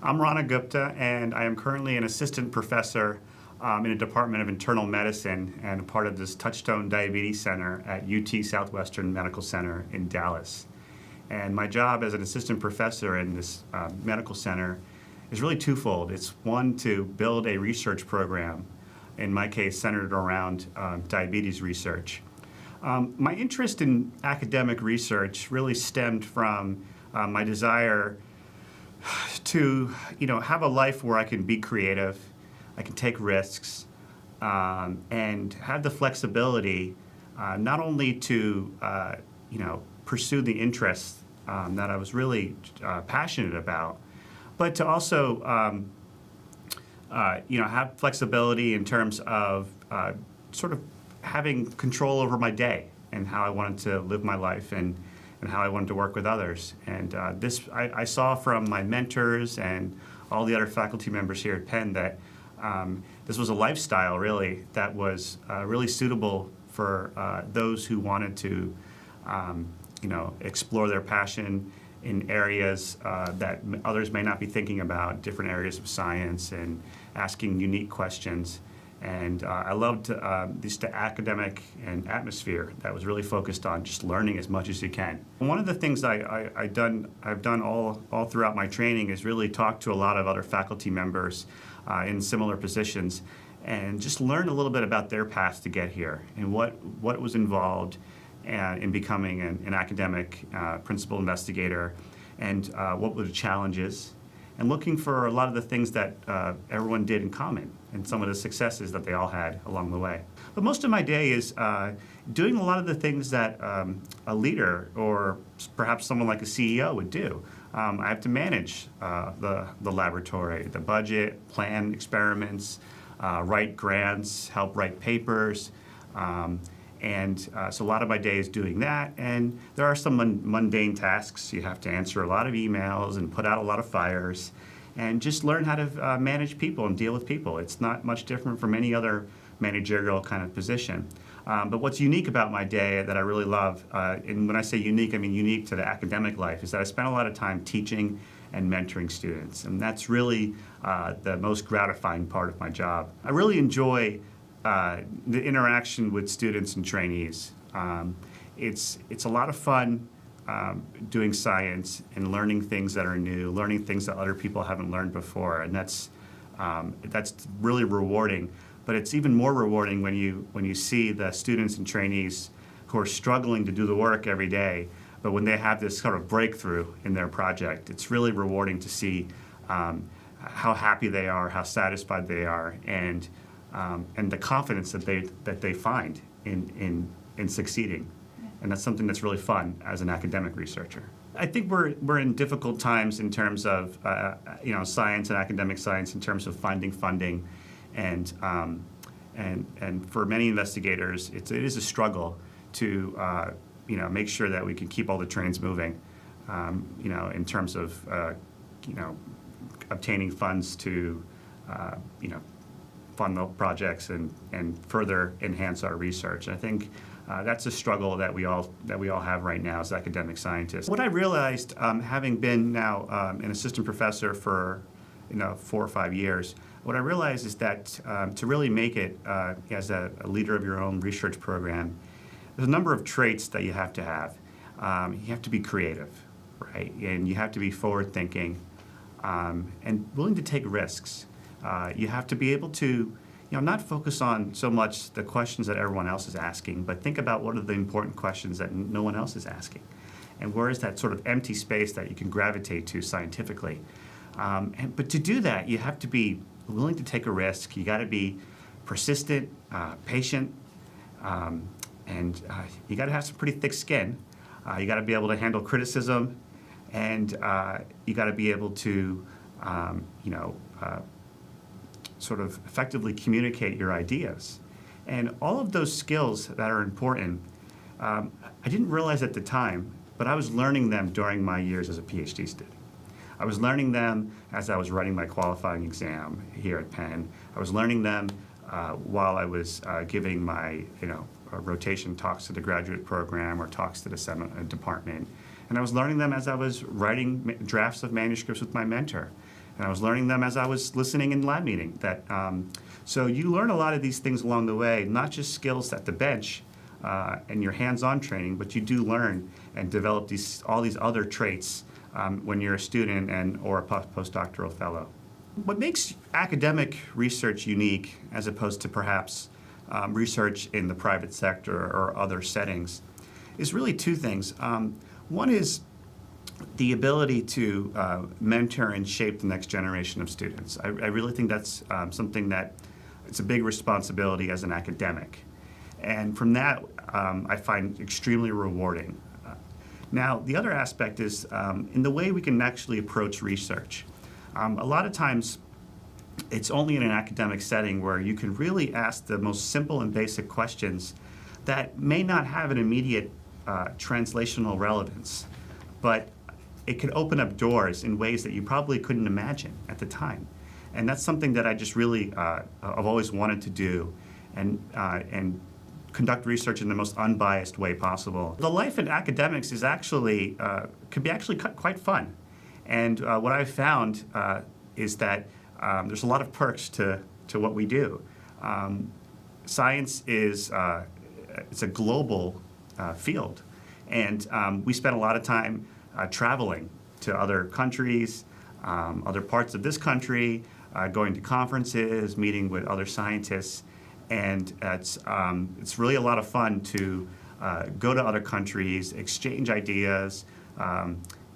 I'm Rana Gupta, and I am currently an assistant professor in a department of internal medicine and a part of this Touchstone Diabetes Center at UT Southwestern Medical Center in Dallas. And my job as an assistant professor in this medical center is really twofold. It's one, to build a research program, in my case centered around diabetes research. My interest in academic research really stemmed from my desire to have a life where I can be creative, I can take risks, and have the flexibility not only to pursue the interests that I was really passionate about, but to also have flexibility in terms of sort of having control over my day and how I wanted to live my life and how I wanted to work with others. And this I saw from my mentors and all the other faculty members here at Penn that this was a lifestyle really that was really suitable for those who wanted to explore their passion in areas that others may not be thinking about, different areas of science, and asking unique questions. And I loved the academic and atmosphere that was really focused on just learning as much as you can. And one of the things I've done all throughout my training is really talk to a lot of other faculty members in similar positions and just learn a little bit about their path to get here and what was involved in becoming an academic principal investigator, and what were the challenges, and looking for a lot of the things that everyone did in common and some of the successes that they all had along the way. But most of my day is doing a lot of the things that a leader or perhaps someone like a CEO would do. I have to manage the laboratory, the budget, plan experiments, write grants, help write papers, so a lot of my day is doing that, and there are some mundane tasks. You have to answer a lot of emails and put out a lot of fires and just learn how to manage people and deal with people. It's not much different from any other managerial kind of position. But what's unique about my day that I really love, and when I say unique, I mean unique to the academic life, is that I spend a lot of time teaching and mentoring students, and that's really the most gratifying part of my job. I really enjoy the interaction with students and trainees. It's a lot of fun doing science and learning things that are new, learning things that other people haven't learned before, and that's really rewarding. But it's even more rewarding when you see the students and trainees who are struggling to do the work every day, but when they have this sort of breakthrough in their project, it's really rewarding to see how happy they are, how satisfied they are, and the confidence that they find in succeeding. And that's something that's really fun as an academic researcher. I think we're in difficult times in terms of science and academic science, in terms of finding funding, and for many investigators it is a struggle to make sure that we can keep all the trains moving, in terms of obtaining funds to fund the projects and further enhance our research. I think that's a struggle that we all have right now as academic scientists. What I realized, having been now an assistant professor for 4 or 5 years, what I realized is that to really make it as a leader of your own research program, there's a number of traits that you have to have. You have to be creative, right? And you have to be forward-thinking and willing to take risks. You have to be able to not focus on so much the questions that everyone else is asking, but think about what are the important questions that no one else is asking. And where is that sort of empty space that you can gravitate to scientifically? But to do that, you have to be willing to take a risk. You got to be persistent, patient, and you got to have some pretty thick skin. You got to be able to handle criticism, and you got to be able to sort of effectively communicate your ideas. And all of those skills that are important, I didn't realize at the time, but I was learning them during my years as a PhD student. I was learning them as I was writing my qualifying exam here at Penn. I was learning them while I was giving my rotation talks to the graduate program or talks to the department. And I was learning them as I was writing drafts of manuscripts with my mentor. And I was learning them as I was listening in lab meeting. So you learn a lot of these things along the way, not just skills at the bench and your hands-on training, but you do learn and develop all these other traits when you're a student or a postdoctoral fellow. What makes academic research unique, as opposed to perhaps research in the private sector or other settings, is really two things. One is the ability to mentor and shape the next generation of students. I really think that's something that it's a big responsibility as an academic. And from that, I find extremely rewarding. Now, the other aspect is in the way we can actually approach research. A lot of times, it's only in an academic setting where you can really ask the most simple and basic questions that may not have an immediate translational relevance, but it can open up doors in ways that you probably couldn't imagine at the time. And that's something that I just really, I've always wanted to do and conduct research in the most unbiased way possible. The life in academics is actually, could be actually quite fun. And what I've found is that there's a lot of perks to what we do. Science is it's a global field, and we spend a lot of time traveling to other countries, other parts of this country, going to conferences, meeting with other scientists, and it's really a lot of fun to go to other countries, exchange ideas,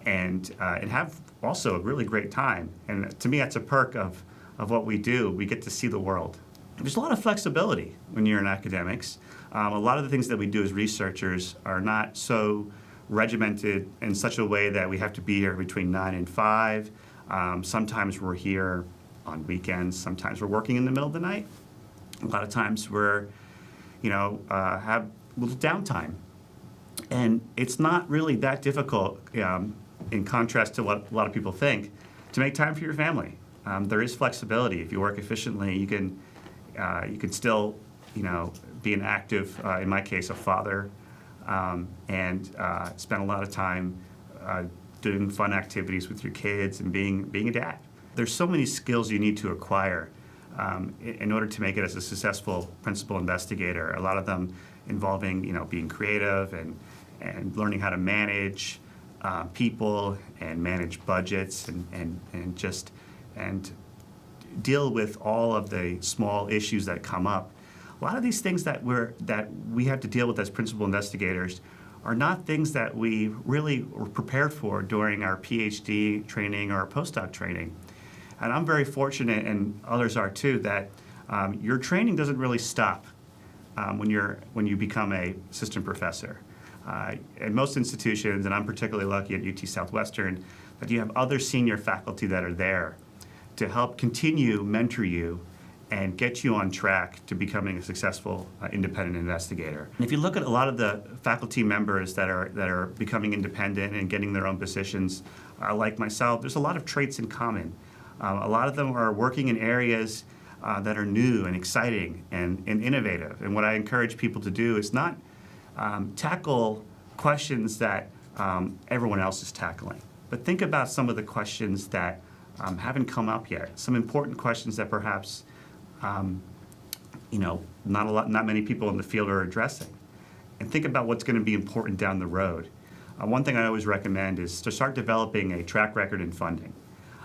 and have also a really great time. And to me, that's a perk of what we do. We get to see the world. There's a lot of flexibility when you're in academics. A lot of the things that we do as researchers are not so regimented in such a way that we have to be here between 9 and 5. Sometimes we're here on weekends. Sometimes we're working in the middle of the night. A lot of times we're, have a little downtime. And it's not really that difficult, in contrast to what a lot of people think, to make time for your family. There is flexibility. If you work efficiently, you can still, be an active, in my case, a father, and spend a lot of time doing fun activities with your kids and being a dad. There's so many skills you need to acquire in order to make it as a successful principal investigator. A lot of them involving, being creative and learning how to manage people and manage budgets and deal with all of the small issues that come up. A lot of these things that we have to deal with as principal investigators are not things that we really were prepared for during our PhD training or our postdoc training. And I'm very fortunate, and others are too, that your training doesn't really stop when you become an assistant professor. At most institutions, and I'm particularly lucky at UT Southwestern, that you have other senior faculty that are there to help continue mentor you and get you on track to becoming a successful independent investigator. And if you look at a lot of the faculty members that are becoming independent and getting their own positions, like myself, there's a lot of traits in common. A lot of them are working in areas that are new and exciting and innovative. And what I encourage people to do is not tackle questions that everyone else is tackling, but think about some of the questions that haven't come up yet. Some important questions that perhaps not many people in the field are addressing, and think about what's going to be important down the road. One thing I always recommend is to start developing a track record in funding.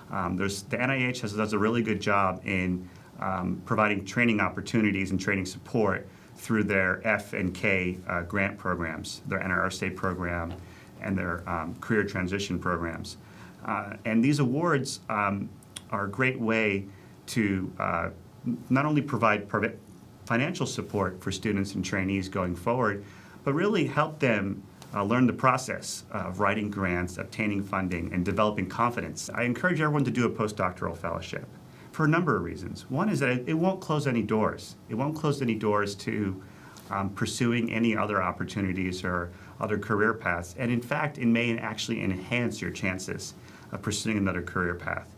The NIH does a really good job in providing training opportunities and training support through their F and K grant programs, their NRR state program, and their career transition programs. And these awards are a great way to not only provide financial support for students and trainees going forward, but really help them learn the process of writing grants, obtaining funding, and developing confidence. I encourage everyone to do a postdoctoral fellowship for a number of reasons. One is that it won't close any doors. It won't close any doors to pursuing any other opportunities or other career paths. And in fact, it may actually enhance your chances of pursuing another career path.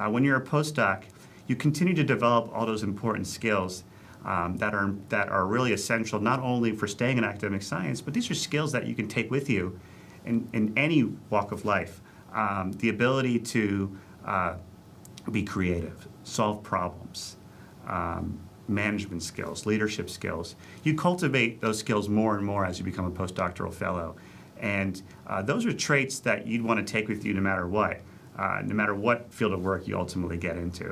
When you're a postdoc, you continue to develop all those important skills that are really essential, not only for staying in academic science, but these are skills that you can take with you in any walk of life. The ability to be creative, solve problems, management skills, leadership skills. You cultivate those skills more and more as you become a postdoctoral fellow. And those are traits that you'd want to take with you no matter what field of work you ultimately get into.